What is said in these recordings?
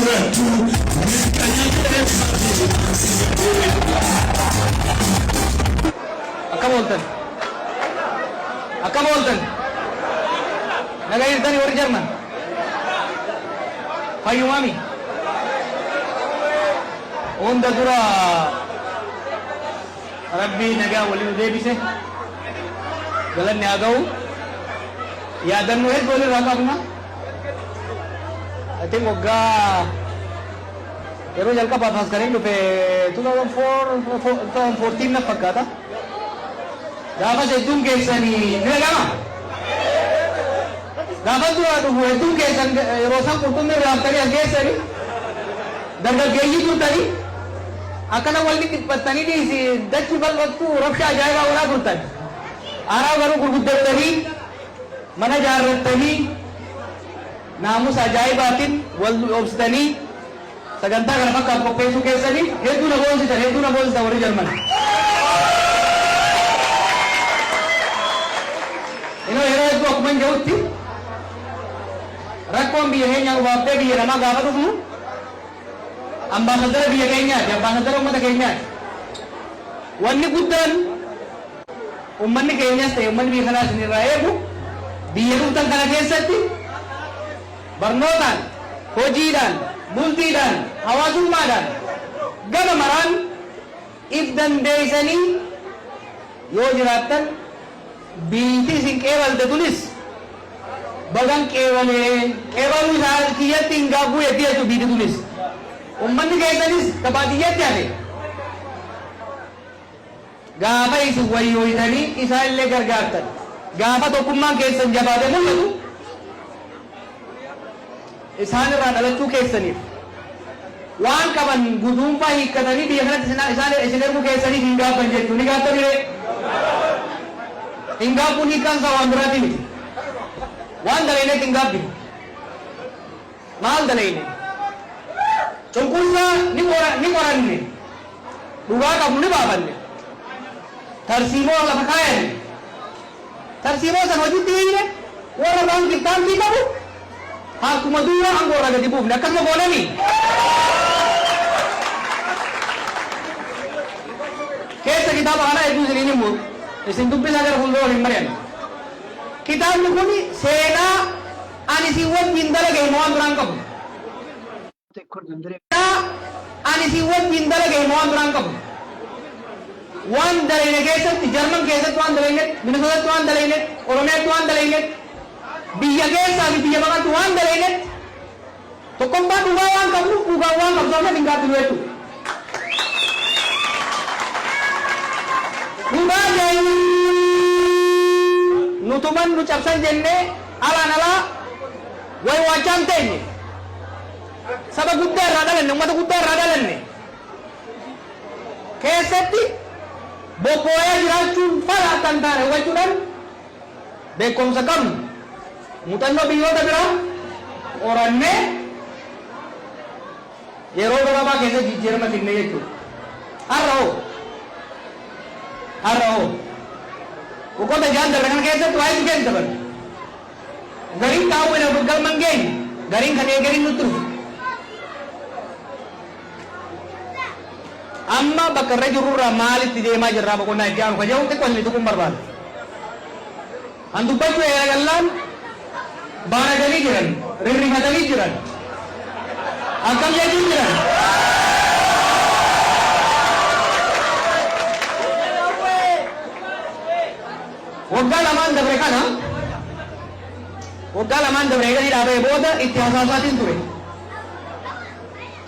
wetu akka booltan nagaa jirtanii warri jarman fayyumaami hunda dura rabbii nagaa waliin deebise galanni haa ga'u yaadannoo hedduu walirraa qabna ati waggaa yeroo jalqabaaf as kan dhufe 2014 na fakkaata gaafas hedduun keessanii ni dhagama gaafas dura dhufu hedduun keessan yeroo isaan qurxummii raaftanii as geessanii dargaggeeyyii turtanii akkana walni dhiphattanii dhiisi dachi bal'attuu rabsha ajaa'ibaa walaa turtan aaraa garuu gurguddattanii mana jaarrattanii naamusa ajaa'ibaatiin wal obsitanii sagantaa kana fakkaatu qopheessuu keessanii hedduu na boonsitan warri jarman yeroo hedduu akkuma hin jirutti rakkoon biyya keenyaa ubaaftee biyya namaa gaafa dhufnu ambaasadara biyya keenyaati ambaasadara uummata keenyaati wanni guddaan uummanni keenyas ta'e uummanni biyya kanaas irraa eegu biyya dhuftan kana keessatti barnootaan hojiidhaan bultiidhaan hawaasummaadhaan gama maraan if dandeessanii yoo jiraattan biitti isin qeebalte tunis bagan qeebaluu isaa kiyyatti hin gaabbuu yetti jechuun biitti tunis ummanni keessanis kabaadiyyatti hafe gaafa isin wayyooyitanii isaa illee gargaartan gaafa tokkummaan keessan jabaate mul'atu isaan irraa dhalachuu keessaniif waan qaban guduunfaa hiikkatanii biyya kanatti isin erguu keessaniif hin gaabban jechuun ni gaabbanire hin gaabbuun hiikkaan isaa waan biraati miti waan dalayneet hin gaabbinu maal dalayne cunqursaa ni qoranne dhugaa qabnu ni baafanne tarsiimoo lafa kaayanne tarsiimoo san hojiitti hiine warra waan qixxaantii qabu akkuma duura angoorraa gadi buufne akkasuma goonanii keessa kitaaba kanaa hedduu isiniin himu isin dubbisaa gara fuuldura waliin mari'an kitaabni kun seenaa ani isin wajjin dalage hima waan biraan qabu ani isin wajjin dalage hima waan biraan qabu waan dalayne keessatti jarman keessatti waan dalaynetti minisotatti waan dalaynetti oromiyaatti waan dalaynetti biyya keessaa fi biyya baqattu waan dalaynetti tokkombaa dhugaa waan qabnu dhugaa waan qabsoofna hin gaabbinu jechuudha dhugaa jeenyu nutuman nu cabsan jennee alaan alaa way waachaan teenye saba guddaa irraa dhalanne ummata guddaa irraa dhalanne keessatti bobbooyaa jiraachuun fala akka hin taane hubachuudhaan beekumsa qabnu muuxannoo biyyoota biraa qorannee yeroo gabaabaa keessa jijjiirama finne jechuudha har'a hoo boqota jaan darbe kana keessatti waa'ee dhugeen dabalu gariin taa'uun galman geenye gariin kan eegariin nutti dhufu amma bakka irra jirurraa maalitti deemaa jirraa boqonnaa itti aanu kajeelu xiqqoo inni tuquun barbaada an dubbachuu eegalaan baanaganii jiran rirrifatanii jiran akkam jechuun jiran waggaa lamaan dabre kana waggaa lamaan dabre eegalii dhaabee booda itti hasaasaatiin ture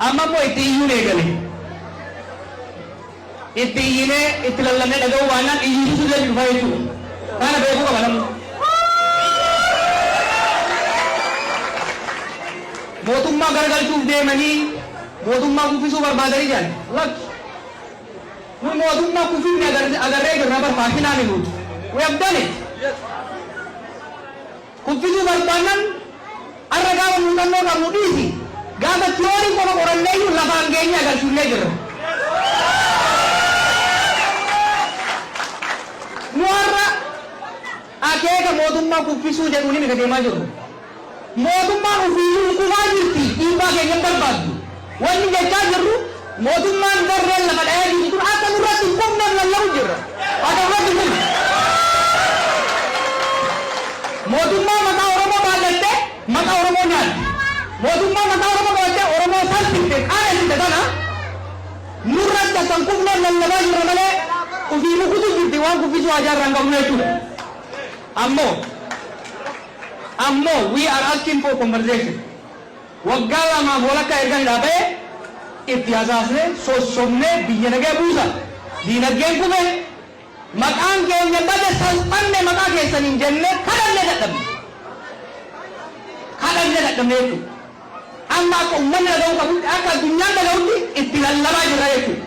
amma immoo itti iyyuun eegale itti iyyinee itti lallannee dhaga'uu baannaan iyyisiisu illee dhufa jechuudha kana beekuu qaba namni mootummaa garagalchuuf deemanii mootummaa kuffisuu barbaadanii jiran lakki nu mootummaa kuffifni agarree jirra barbaachinaan hin nuti we have done it kuffisuu barbaadan arra gaafa muuxannoo qabnu dhiisi gaafa tiyoorii qofa qoranneeyyuu lafaan keenya agarsiifnee jirra nu har'a akeeka mootummaa kuffisuu jedhuun hin deemaa jirru mootummaan ofiiyyuu kufaa jirti dhiibbaa keenya hin barbaaddu jechaa jirru mootummaan darreen lafa dhahee jiru kun akka nurratti hin qubneef lalla'u jirra. Akka nurratti hin qubne. Mootummaa maqaa Oromoo baadhattee maqaa Oromoo nyaatti. Mootummaa maqaa Oromoo baadhattee Oromoo salphifte qaanessite kana nurratti akka hin qubneef lallabaa jirra malee ofii mukutu jirti waan kuffisuu hajaarraa hin qabnu jechuudha. Ammoo we are asking for conversation. Waggaa lamaaf walakkaa erga hidhaabee itti hasaasne sossomnee biyya nagee buusa. Diinagdeen kufe maqaan keenya bade salphanne maqaa keessaniin jennee kadhannee dadhabne. Kadhannee dadhabne jechuudha. Amma akka uummanni dhaga'uu qabutti akka addunyaan dhaga'utti itti lallabaa jirra jechuudha.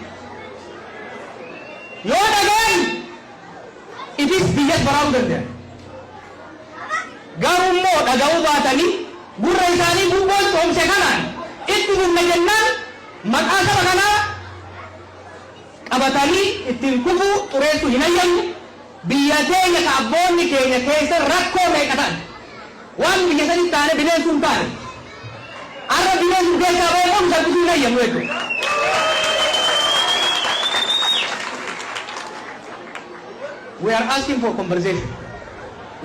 Yoo dhaga'an ifis biyyas baraaruu danda'a. Garuu immoo dhaga'uu baatanii gurra isaanii gubboon toomse kanaan itti humna jennaan maqaa saba kanaa qabatanii ittiin kufuu xureessu hin hayyannu. Biyya teenya ka abboonni keenya keessa rakkoo meeqa ta'an waan biyya sanitti taane bineensuu hin taane arra bineensuu keessaa ba'ee qomu salphisuu hin hayyannu jechuudha. We are asking for conversation.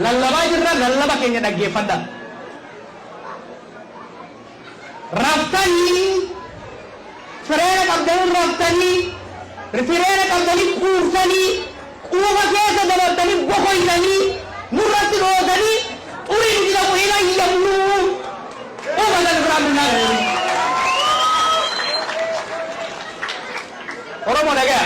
Lallabaa jirra lallaba keenya dhaggeeffadha. Raftanii fireena qabdanii raftanii fireena qabdanii quuftanii quufa keessa dabartanii boqoysanii nurratti dhootanii xurii nuti qabu hin hayyamnu. Quufa sana biraa binnaa jedhanii. Oromoo dhagaya.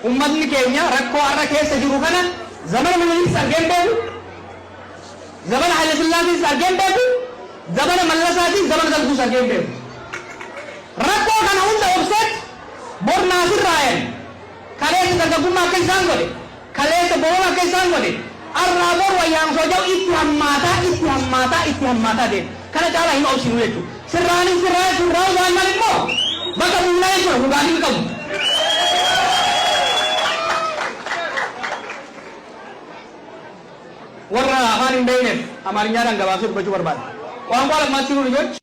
Ummatni keenya rakkoo har'a keessa jiru kana zamana Minilikis argeen beeku, zamana Haile Sillaasees argeen beeku, zamana Mallasaatis zamana Darbuus argeen beeku. Rakkoo kana hunda obseet bor naasirraayen kaleessa dargaggummaa akka isaan godhe, kaleessa boona akka isaan godhe, arraa bor wayyaamsoo jau itti hammaataa deema. Kana caalaa hin obsinu jechuudha. Sirraanis sirraa waan mal immoo bakka humnaa jechuudha dhugaatii qabu. warra afaan hin beekneef amaariñaadhaan gabaabsee dubbachuu barbaada. Waan lammaatti jiru